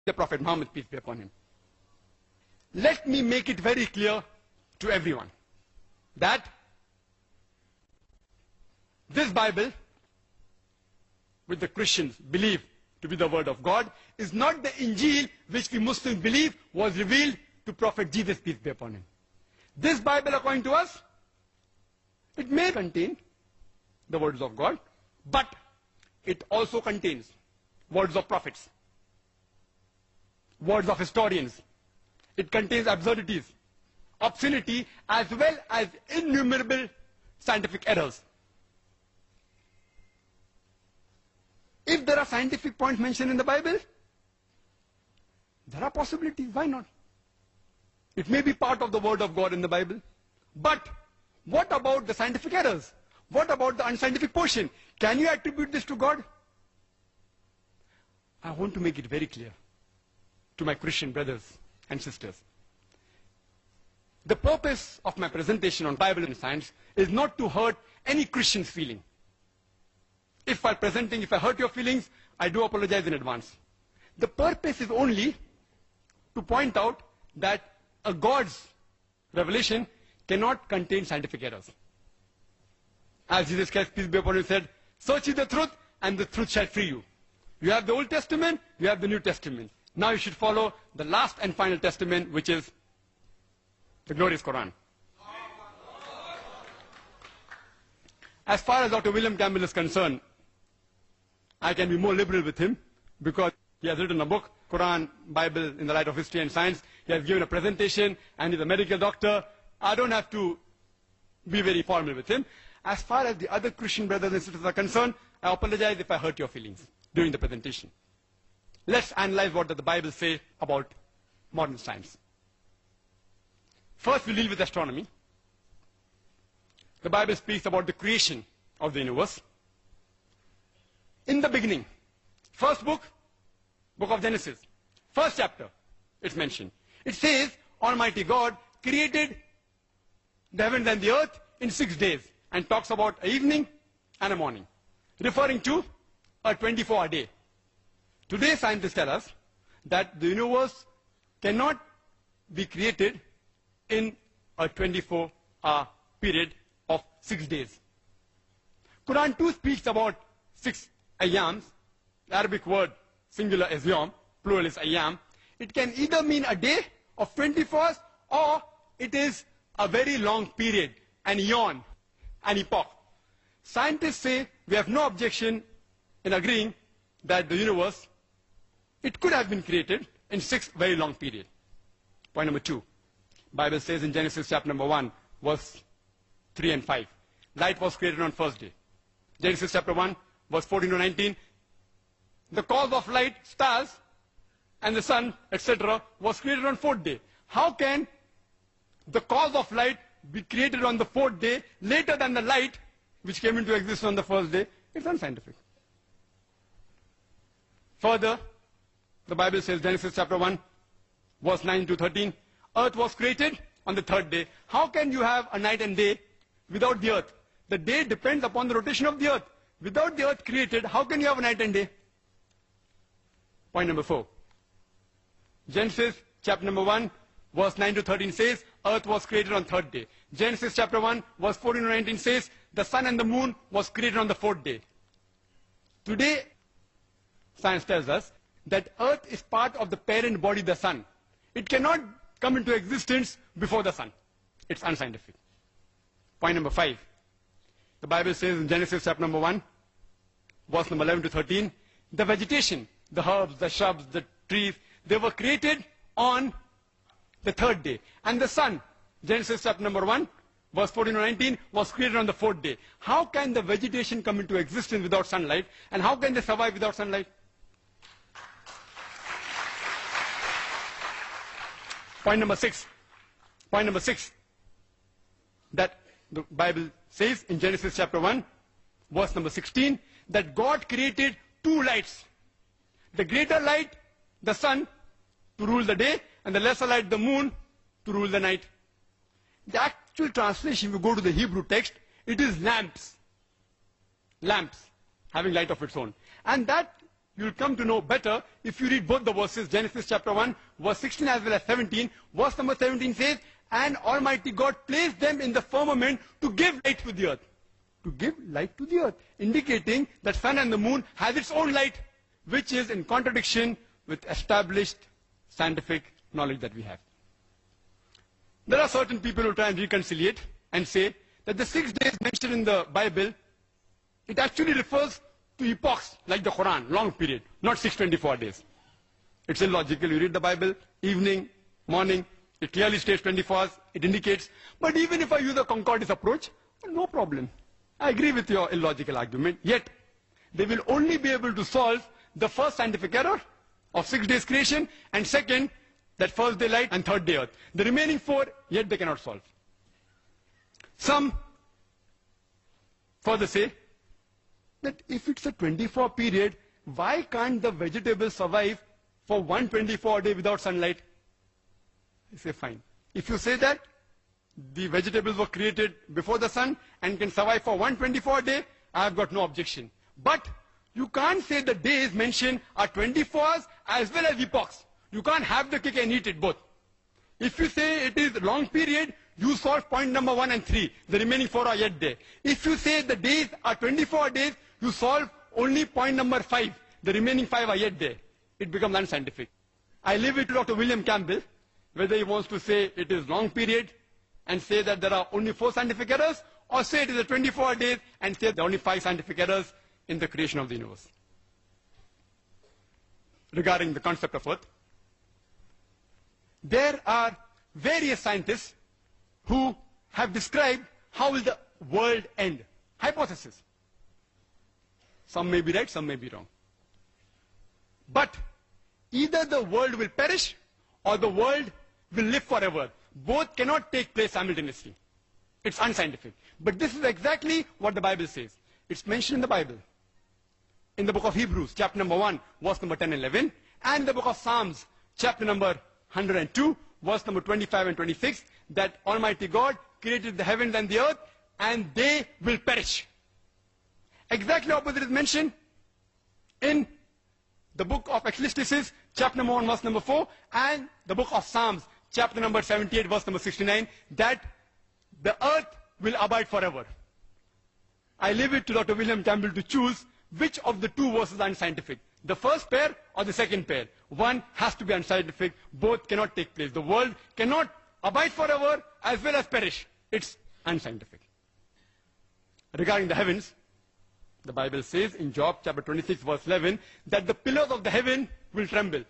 the Prophet Muhammad, peace be upon him. Let me make it very clear to everyone that this Bible, which the Christians believe to be the word of God, is not the Injil which we Muslims believe was revealed to Prophet Jesus, peace be upon him. This Bible, according to us, it may contain the words of God, but it also contains words of prophets, words of historians. It contains absurdities, obscenity, as well as innumerable scientific errors. If there are scientific points mentioned in the Bible, there are possibilities. Why not? It may be part of the word of God in the Bible. But what about the scientific errors? What about the unscientific portion? Can you attribute this to God? I want to make it very clear to my Christian brothers and sisters. The purpose of my presentation on Bible and science is not to hurt any Christian's feeling. If while presenting, if I hurt your feelings, I do apologize in advance. The purpose is only to point out that a God's revelation cannot contain scientific errors. As Jesus Christ, peace be upon him, said, search ye the truth, and the truth shall free you. You have the Old Testament, you have the New Testament. Now you should follow the last and final testament, which is the glorious Quran. As far as Dr. William Campbell is concerned, I can be more liberal with him because he has written a book, Quran, Bible in the Light of History and Science. He has given a presentation and he's a medical doctor. I don't have to be very formal with him. As far as the other Christian brothers and sisters are concerned, I apologize if I hurt your feelings during the presentation. Let's analyze what does the Bible say about modern science. First, we'll deal with astronomy. The Bible speaks about the creation of the universe. In the beginning, first book of Genesis, first chapter, it's mentioned. It says, Almighty God created the heavens and the earth in 6 days and talks about an evening and a morning, referring to a 24-hour day. Today, scientists tell us that the universe cannot be created in a 24-hour period of 6 days. Quran too speaks about 6 ayams, the Arabic word singular is yom, plural is ayam. It can either mean a day of 24 hours or it is a very long period, an eon, an epoch. Scientists say we have no objection in agreeing that the universe, it could have been created in 6 very long periods. Point number 2. Bible says in Genesis chapter number 1, verse 3 and 5. Light was created on first day. Genesis chapter 1, verse 14 to 19. The cause of light, stars, and the sun, etc., was created on 4th day. How can the cause of light be created on the 4th day later than the light which came into existence on the first day? It's unscientific. Further, the Bible says, Genesis chapter 1, verse 9 to 13, earth was created on the 3rd day. How can you have a night and day without the earth? The day depends upon the rotation of the earth. Without the earth created, how can you have a night and day? Point number 4. Genesis chapter number 1, verse 9 to 13 says, earth was created on 3rd day. Genesis chapter 1, verse 14 to 19 says, the sun and the moon was created on the 4th day. Today, science tells us that earth is part of the parent body, the sun. It cannot come into existence before the sun. It's unscientific. Point number 5. The Bible says in Genesis chapter number 1, verse number 11 to 13, the vegetation, the herbs, the shrubs, the trees, they were created on the 3rd day. And the sun, Genesis chapter number 1, verse 14 to 19, was created on the 4th day. How can the vegetation come into existence without sunlight? And how can they survive without sunlight? Point number 6. Point number 6. That the Bible says in Genesis chapter 1, verse number 16, that God created 2 lights. The greater light, the sun, to rule the day, and the lesser light, the moon, to rule the night. The actual translation, if you go to the Hebrew text, it is lamps. Lamps, having light of its own. And that you'll come to know better if you read both the verses, Genesis chapter 1, verse 16 as well as 17. Verse number 17 says, and Almighty God placed them in the firmament to give light to the earth. To give light to the earth, indicating that sun and the moon has its own light, which is in contradiction with established scientific knowledge that we have. There are certain people who try and reconciliate and say that the 6 days mentioned in the Bible, it actually refers to epochs like the Quran, long period, not 624 days. It's illogical. You read the Bible, evening, morning, it clearly states 24 hours, it indicates. But even if I use a concordance approach, no problem. I agree with your illogical argument, yet they will only be able to solve the first scientific error of 6 days creation, and second, that first day light and third day earth. The remaining 4, yet they cannot solve. Some further say that if it's a 24 period, why can't the vegetables survive for 124 day without sunlight? I say fine. If you say that the vegetables were created before the sun and can survive for 124 day, I have got no objection. But you can't say the days mentioned are 24 hours as well as epochs. You can't have the cake and eat it both. If you say it is long period, you solve point number 1 and 3. The remaining 4 are yet there. If you say the days are 24 days, you solve only point number 5. The remaining 5 are yet there. It becomes unscientific. I leave it to Dr. William Campbell, whether he wants to say it is long period and say that there are only 4 scientific errors, or say it is a 24 days and say there are only 5 scientific errors in the creation of the universe. Regarding the concept of earth, there are various scientists who have described how will the world end. Hypothesis. Some may be right, some may be wrong. But either the world will perish or the world will live forever. Both cannot take place simultaneously. It's unscientific. But this is exactly what the Bible says. It's mentioned in the Bible. In the book of Hebrews, chapter number 1, verse number 10 and 11. And in the book of Psalms, chapter number 102, verse number 25 and 26, that Almighty God created the heavens and the earth, and they will perish. Exactly opposite is mentioned in the book of Ecclesiastes, chapter number 1, verse number 4, and the book of Psalms, chapter number 78, verse number 69, that the earth will abide forever. I leave it to Dr. William Campbell to choose which of the 2 verses are unscientific. The first pair or the second pair. One has to be unscientific. Both cannot take place. The world cannot abide forever as well as perish. It's unscientific. Regarding the heavens, the Bible says in Job chapter 26 verse 11 that the pillars of the heaven will tremble.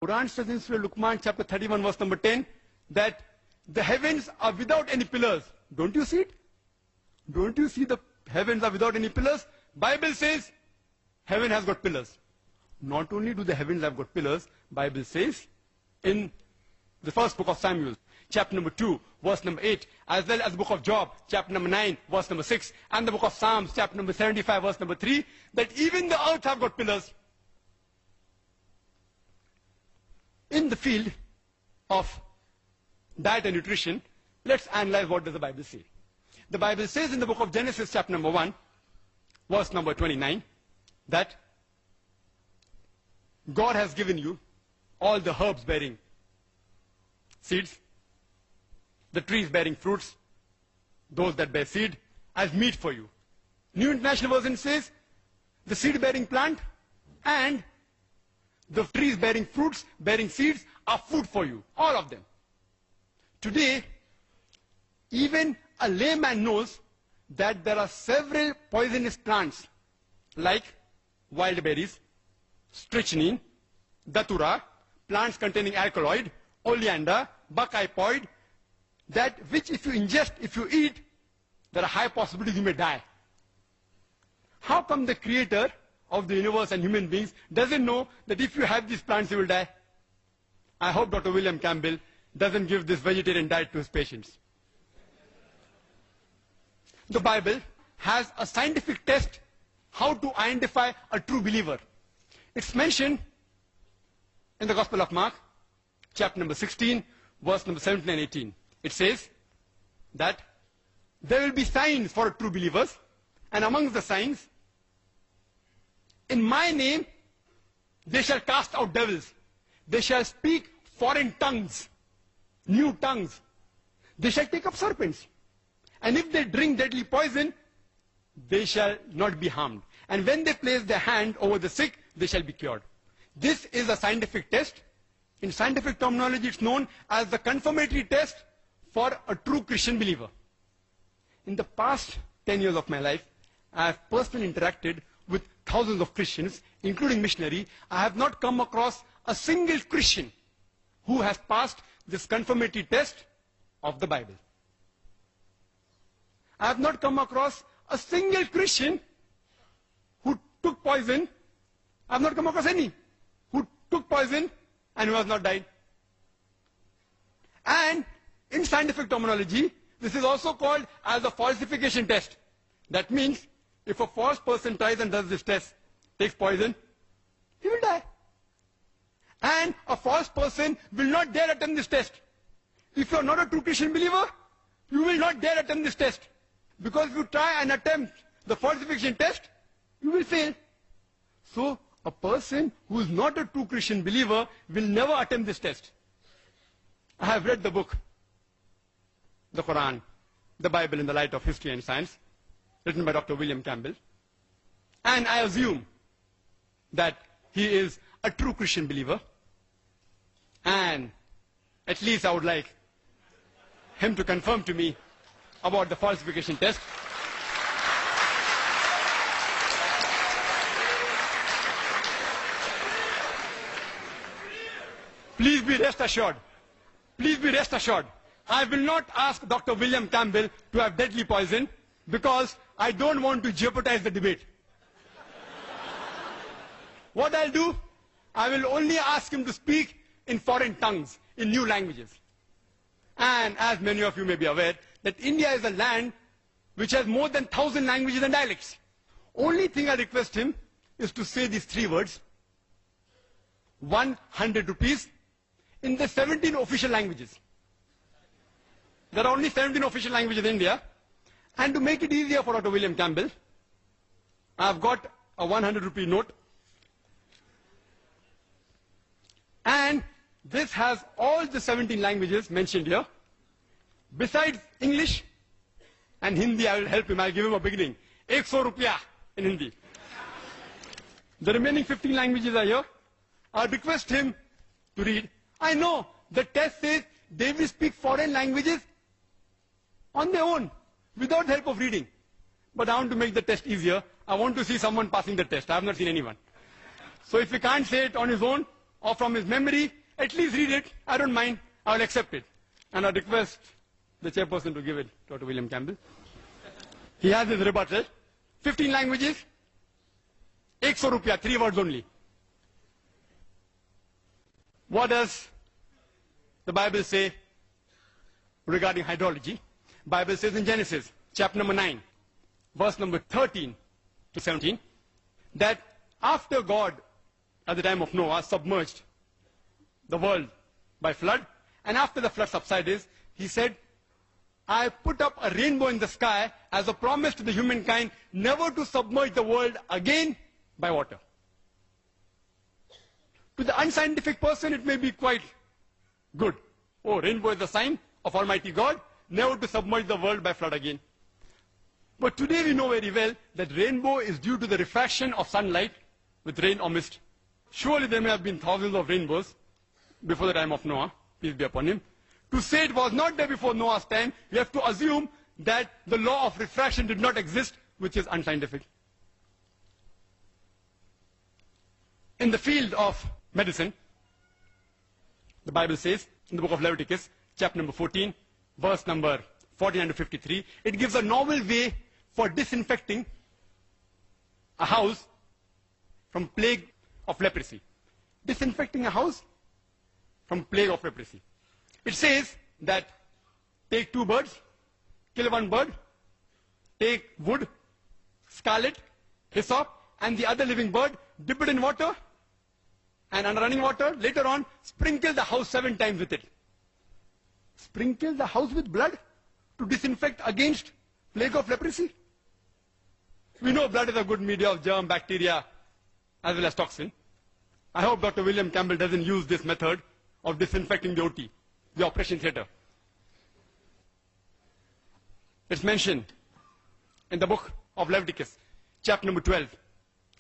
Quran says in Surah Luqman chapter 31 verse number 10 that the heavens are without any pillars. Don't you see it? Don't you see the heavens are without any pillars? Bible says heaven has got pillars. Not only do the heavens have got pillars, Bible says in the first book of Samuel, chapter number 2, verse number 8, as well as the book of Job, chapter number 9, verse number 6, and the book of Psalms, chapter number 75, verse number 3, that even the earth have got pillars. In the field of diet and nutrition, let's analyze what does the Bible say. The Bible says in the book of Genesis, chapter number 1, verse number 29, that God has given you all the herbs bearing seeds, the trees bearing fruits, those that bear seed, as meat for you. New International Version says the seed bearing plant and the trees bearing fruits, bearing seeds are food for you, all of them. Today, even a layman knows that there are several poisonous plants like wild berries, strychnine, datura, plants containing alkaloid, oleander, buckeye pod, that which if you ingest, if you eat, there are high possibilities you may die. How come the creator of the universe and human beings doesn't know that if you have these plants you will die? I hope Dr. William Campbell doesn't give this vegetarian diet to his patients. The Bible has a scientific test how to identify a true believer. It's mentioned in the Gospel of Mark, chapter number 16, verse number 17 and 18. It says that there will be signs for true believers, and amongst the signs, in my name They shall cast out devils. They shall speak foreign tongues, new tongues. They shall take up serpents. And if they drink deadly poison, they shall not be harmed. And when they place their hand over the sick, they shall be cured. This is a scientific test. In scientific terminology, it's known as the confirmatory test for a true Christian believer. In the past 10 years of my life, I have personally interacted with thousands of Christians, including missionaries. I have not come across a single Christian who has passed this confirmatory test of the Bible. I have not come across a single Christian who took poison. I have not come across any who took poison and who has not died. And in scientific terminology, this is also called as a falsification test. That means if a false person tries and does this test, takes poison, he will die. And a false person will not dare attempt this test. If you are not a true Christian believer, you will not dare attempt this test. Because if you try and attempt the falsification test, you will fail. So, a person who is not a true Christian believer will never attempt this test. I have read the book, the Quran, the Bible in the Light of History and Science, written by Dr. William Campbell. And I assume that he is a true Christian believer. And at least I would like him to confirm to me about the falsification test. Please be rest assured. Please be rest assured. I will not ask Dr. William Campbell to have deadly poison because I don't want to jeopardize the debate. What I'll do, I will only ask him to speak in foreign tongues, in new languages. And as many of you may be aware, that India is a land which has more than 1,000 languages and dialects. Only thing I request him is to say these 3 words, 100 rupees, in the 17 official languages. There are only 17 official languages in India. And to make it easier for Dr. William Campbell, I have got a 100 rupee note. And this has all the 17 languages mentioned here. Besides English and Hindi, I will help him. I'll give him a beginning. 100 rupiah in Hindi. The remaining 15 languages are here. I'll request him to read. I know the test says they will speak foreign languages on their own, without help of reading. But I want to make the test easier. I want to see someone passing the test. I have not seen anyone. So if he can't say it on his own or from his memory, at least read it. I don't mind. I will accept it. And I request the chairperson to give it to Dr. William Campbell. He has his rebuttal. 15 languages, 100 rupiah, 3 words only. What does the Bible say regarding hydrology? Bible says in Genesis, chapter number 9, verse number 13 to 17, that after God, at the time of Noah, submerged the world by flood, and after the flood subsided, he said, I put up a rainbow in the sky as a promise to the humankind never to submerge the world again by water. To the unscientific person, it may be quite good. Oh, rainbow is a sign of Almighty God, never to submerge the world by flood again. But today we know very well that rainbow is due to the refraction of sunlight with rain or mist. Surely there may have been thousands of rainbows before the time of Noah, peace be upon him. To say it was not there before Noah's time, we have to assume that the law of refraction did not exist, which is unscientific. In the field of medicine, the Bible says, in the book of Leviticus, chapter number 14, verse number 49 to 53, it gives a novel way for disinfecting a house from plague of leprosy. Disinfecting a house from plague of leprosy. It says that take 2 birds, kill 1 bird, take wood, scarlet, hyssop, and the other living bird, dip it in water, and under running water, later on, sprinkle the house 7 times with it. Sprinkle the house with blood to disinfect against plague of leprosy. We know blood is a good media of germ, bacteria, as well as toxin. I hope Dr. William Campbell doesn't use this method of disinfecting the OT, the operation theater. It's mentioned in the book of Leviticus, chapter number 12,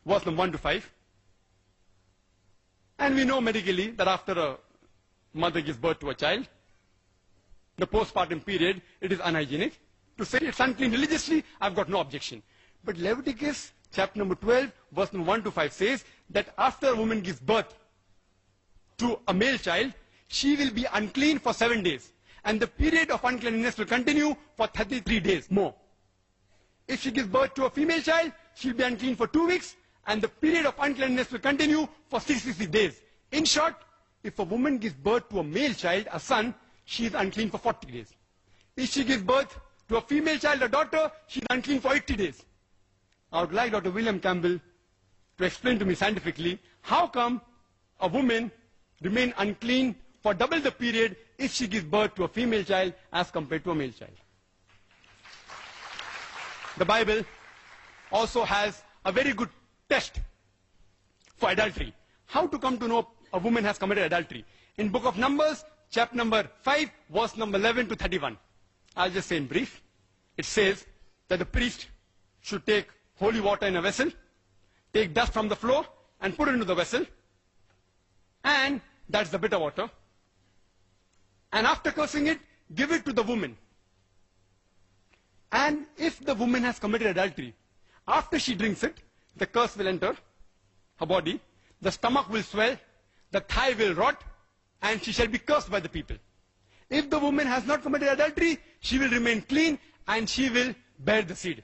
verse number 1 to 5. And we know medically that after a mother gives birth to a child, the postpartum period, it is unhygienic. To say it's unclean religiously, I've got no objection. But Leviticus chapter number 12, verse number 1 to 5 says that after a woman gives birth to a male child, she will be unclean for 7 days. And the period of uncleanness will continue for 33 days more. If she gives birth to a female child, she'll be unclean for 2 weeks, and the period of uncleanness will continue for 60 days. In short, if a woman gives birth to a male child, a son, she is unclean for 40 days. If she gives birth to a female child, a daughter, she is unclean for 80 days. I would like Dr. William Campbell to explain to me scientifically how come a woman remains unclean for double the period if she gives birth to a female child as compared to a male child. The Bible also has a very good test for adultery. How to come to know a woman has committed adultery. In book of Numbers, chapter number 5, verse number 11 to 31. I'll just say in brief. It says that the priest should take holy water in a vessel, take dust from the floor and put it into the vessel, and that's the bitter water. And after cursing it, give it to the woman. And if the woman has committed adultery, after she drinks it, the curse will enter her body, the stomach will swell, the thigh will rot, and she shall be cursed by the people. If the woman has not committed adultery, she will remain clean and she will bear the seed.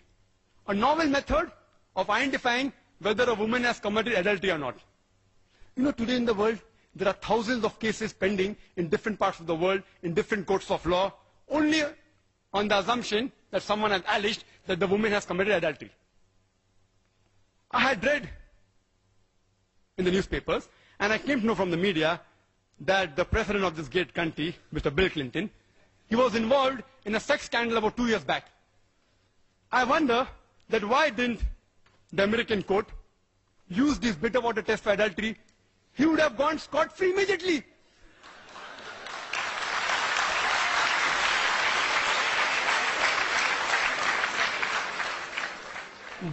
A novel method of identifying whether a woman has committed adultery or not. You know, today in the world, there are thousands of cases pending in different parts of the world, in different courts of law, only on the assumption that someone has alleged that the woman has committed adultery. I had read in the newspapers, and I came to know from the media, that the president of this great country, Mr. Bill Clinton, he was involved in a sex scandal about 2 years back. I wonder that why didn't the American court use this bitter water test for adultery? He would have gone scot-free immediately.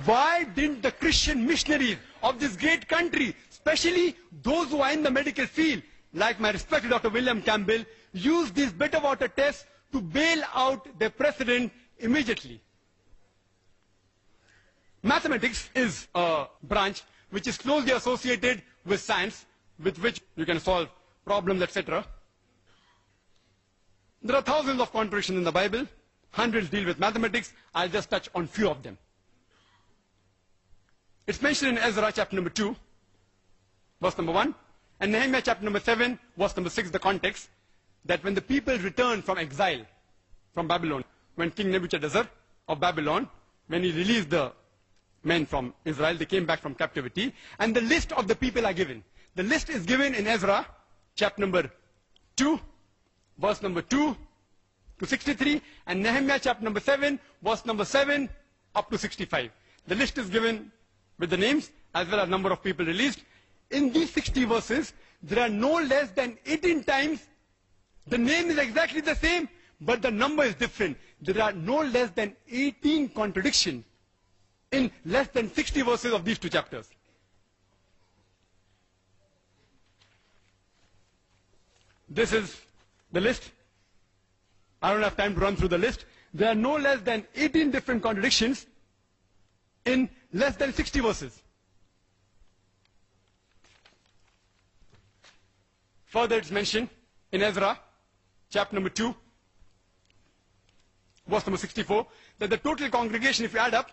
Why didn't the Christian missionaries of this great country, especially those who are in the medical field, like my respected Dr. William Campbell, use this bitter water test to bail out their president immediately? Mathematics is a branch which is closely associated with science, with which you can solve problems, etc. There are thousands of contradictions in the Bible. Hundreds deal with mathematics. I'll just touch on few of them. It's mentioned in Ezra chapter number 2, verse number 1, and Nehemiah chapter number 7, verse number 6, the context, that when the people returned from exile from Babylon, when King Nebuchadnezzar of Babylon, when he released the men from Israel, they came back from captivity, and the list of the people are given. The list is given in Ezra, chapter number 2, verse number 2 to 63, and Nehemiah chapter number 7, verse number 7 up to 65. The list is given with the names as well as number of people released. In these 60 verses, there are no less than 18 times the name is exactly the same, but the number is different. There are no less than 18 contradictions in less than 60 verses of these two chapters. This is the list. I don't have time to run through the list. There are no less than 18 different contradictions in less than 60 verses. Further, it's mentioned in Ezra, chapter number 2, verse number 64, that the total congregation, if you add up,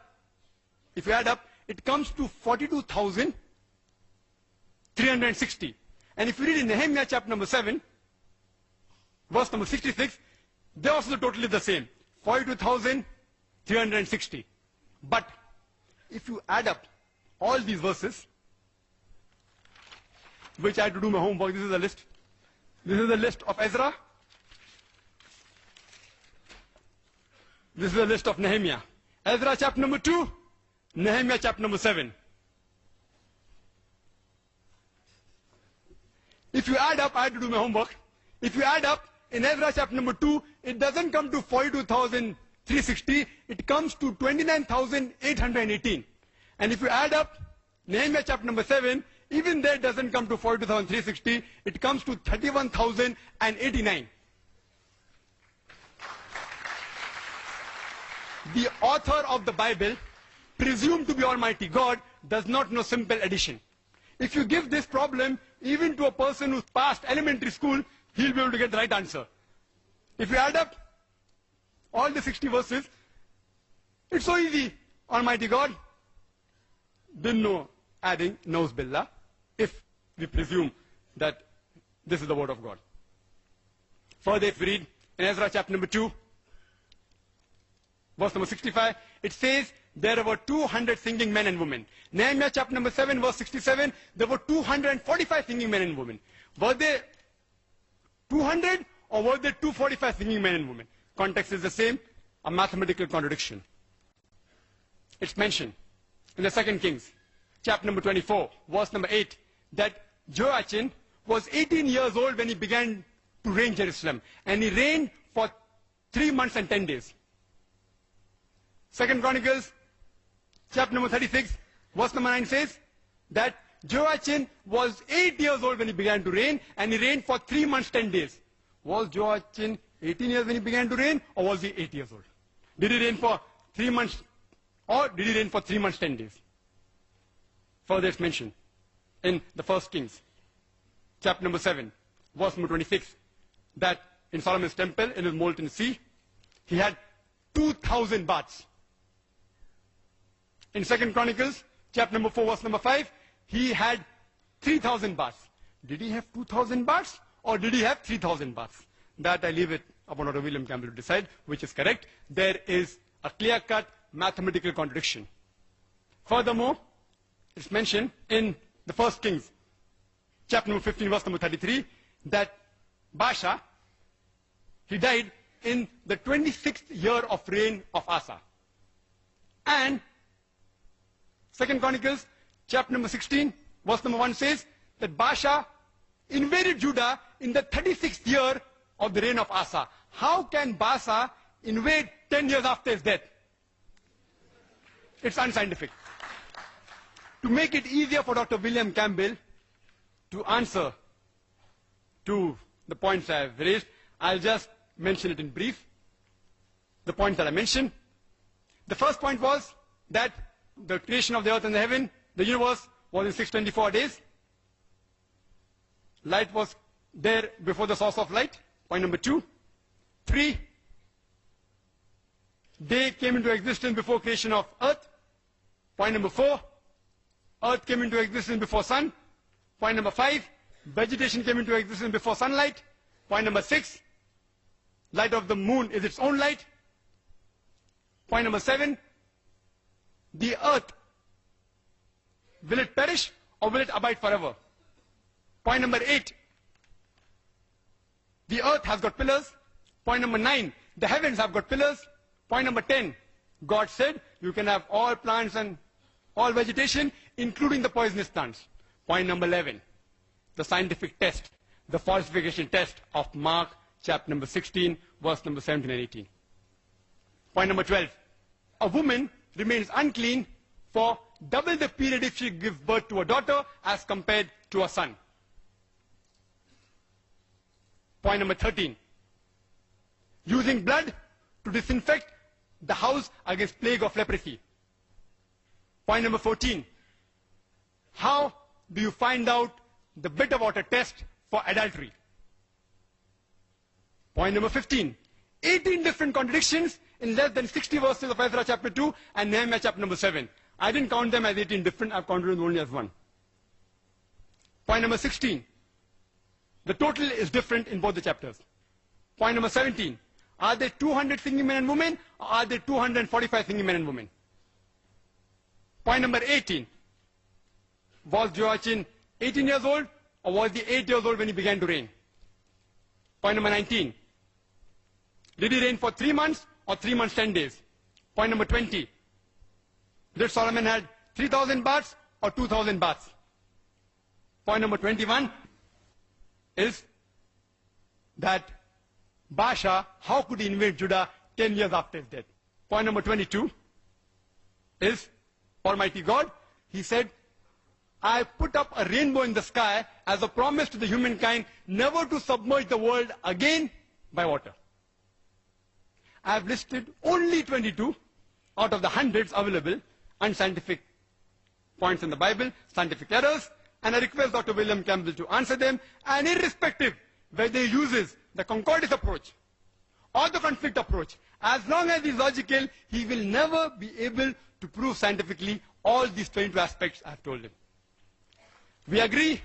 it comes to 42,360. And if you read in Nehemiah chapter number 7, verse number 66, they also totally the same, 42,360. But if you add up all these verses, which I had to do my homework, this is the list. This is the list of Ezra. This is the list of Nehemiah. Ezra chapter number 2, Nehemiah chapter number 7. If you add up, I had to do my homework. If you add up, in Ezra chapter number 2, it doesn't come to 42,360, it comes to 29,818. And if you add up Nehemiah chapter number 7, even there it doesn't come to 42,360, it comes to 31,089. The author of the Bible, presumed to be Almighty God, does not know simple addition. If you give this problem even to a person who's passed elementary school, he'll be able to get the right answer. If you add up all the 60 verses, it's so easy. Almighty God didn't know adding, knows billah, if we presume that this is the word of God. Further, if we read in Ezra chapter number 2, verse number 65, it says there were 200 singing men and women. Nehemiah chapter number 7, verse 67, there were 245 singing men and women. Were they 200 or were there 245 singing men and women? Context is the same, a mathematical contradiction. It's mentioned in the 2 Kings, chapter number 24, verse number 8, that Joachim was 18 years old when he began to reign Jerusalem. And he reigned for 3 months and 10 days. 2 Chronicles, chapter number 36, verse number 9 says that Joachim was 8 years old when he began to reign, and he reigned for 3 months, 10 days. Was Joachim 18 years when he began to reign, or was he 8 years old? Did he reign for 3 months, or did he reign for 3 months, 10 days? Further, it's mentioned in the 1 Kings, chapter number 7, verse number 26, that in Solomon's temple, in his molten sea, he had 2,000 baths. In 2 Chronicles, chapter number 4, verse number 5, he had 3,000 baths. Did he have 2,000 baths or did he have 3,000 baths? That I leave it upon Dr. William Campbell to decide which is correct. There is a clear-cut mathematical contradiction. Furthermore, it's mentioned in the 1 Kings, chapter number 15, verse number 33, that Baasha, he died in the 26th year of reign of Asa. And 2 Chronicles, chapter number 16, verse number 1 says that Baasha invaded Judah in the 36th year of the reign of Asa. How can Baasha invade 10 years after his death? It's unscientific. To make it easier for Dr. William Campbell to answer to the points I have raised, I'll just mention it in brief. The points that I mentioned. The first point was that the creation of the earth and the heaven, the universe, was in 624 days. Light was there before the source of light. Point number 2. 3. Day came into existence before creation of earth. Point number 4. Earth came into existence before sun. Point number 5. Vegetation came into existence before sunlight. Point number 6. Light of the moon is its own light. Point number 7. The earth, will it perish or will it abide forever? Point number 8. The earth has got pillars. Point number 9. The heavens have got pillars. Point number 10. God said you can have all plants and all vegetation, including the poisonous plants. Point number 11. The scientific test, the falsification test of Mark chapter number 16, verse number 17 and 18. Point number 12. A woman remains unclean for double the period if she gives birth to a daughter as compared to a son. Point number 13. Using blood to disinfect the house against plague of leprosy. Point number 14. How do you find out the bitter water test for adultery? Point number 15. 18 different contradictions in less than 60 verses of Ezra chapter 2 and Nehemiah chapter number 7. I didn't count them as 18 different, I've counted them only as one. Point number 16. The total is different in both the chapters. Point number 17. Are there 200 singing men and women or are there 245 singing men and women? Point number 18. Was Joachim 18 years old or was he 8 years old when he began to reign? Point number 19. Did he reign for 3 months or 3 months, 10 days? Point number 20. Did Solomon had 3,000 baths or 2,000 baths? Point number 21. is that Baasha, how could he invade Judah 10 years after his death? Point number 22 is Almighty God. He said, I put up a rainbow in the sky as a promise to the humankind never to submerge the world again by water. I have listed only 22 out of the hundreds available unscientific points in the Bible, scientific errors, and I request Dr. William Campbell to answer them, and irrespective whether he uses the concordance approach or the conflict approach, as long as he is logical, he will never be able to prove scientifically all these 22 aspects I have told him. We agree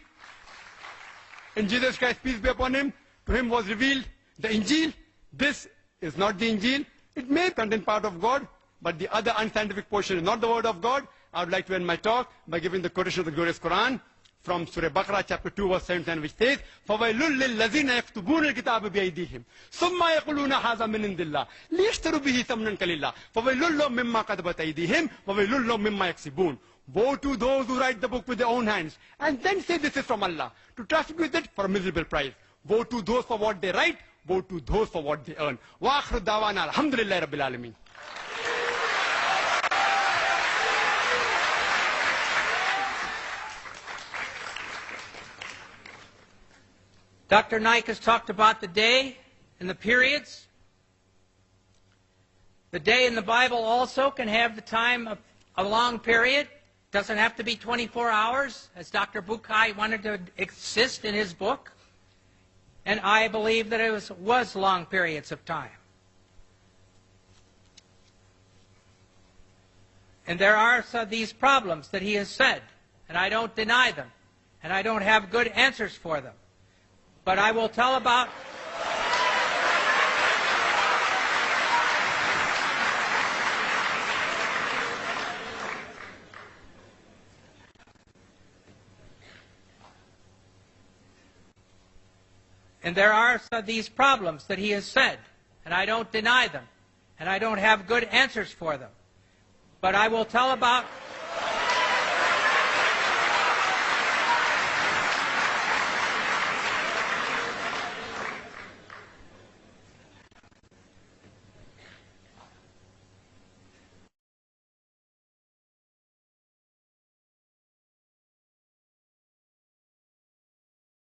in Jesus Christ, peace be upon him. To him was revealed the Injil. This is not the Injil. It may contain part of God, but the other unscientific portion is not the word of God. I would like to end my talk by giving the quotation of the glorious Quran from Surah Baqarah chapter 2 verse 7, which says, فَوَيْلٌ لِلَّذِينَ يَكْتُبُونَ الْكِتَابَ بِأَيْدِيهِمْ ثُمَّ يَقُولُونَ هَذَا مِنْ عِنْدِ اللَّهِ لِيَشْتَرُوا بِهِ ثَمَنًا قَلِيلًا فَوَيْلٌ لَهُم مِّمَّا كَتَبَتْ أَيْدِيهِمْ وَوَيْلٌ لَهُم مِّمَّا يَكْسِبُونَ. Woe to those who write the book with their own hands and then say this is from Allah, to traffic with it for a miserable price. Woe to those for what they write, woe to those for what they earn. Wa akhiru da'wana alhamdulillahi rabbil alameen. Dr. Naik has talked about the day and the periods. The day in the Bible also can have the time of a long period. Doesn't have to be 24 hours, as Dr. Bukai wanted to insist in his book. And I believe that it was long periods of time. And there are these problems that he has said, and I don't deny them, and I don't have good answers for them. But I will tell about... And there are these problems that he has said, and I don't deny them, and I don't have good answers for them. But I will tell about...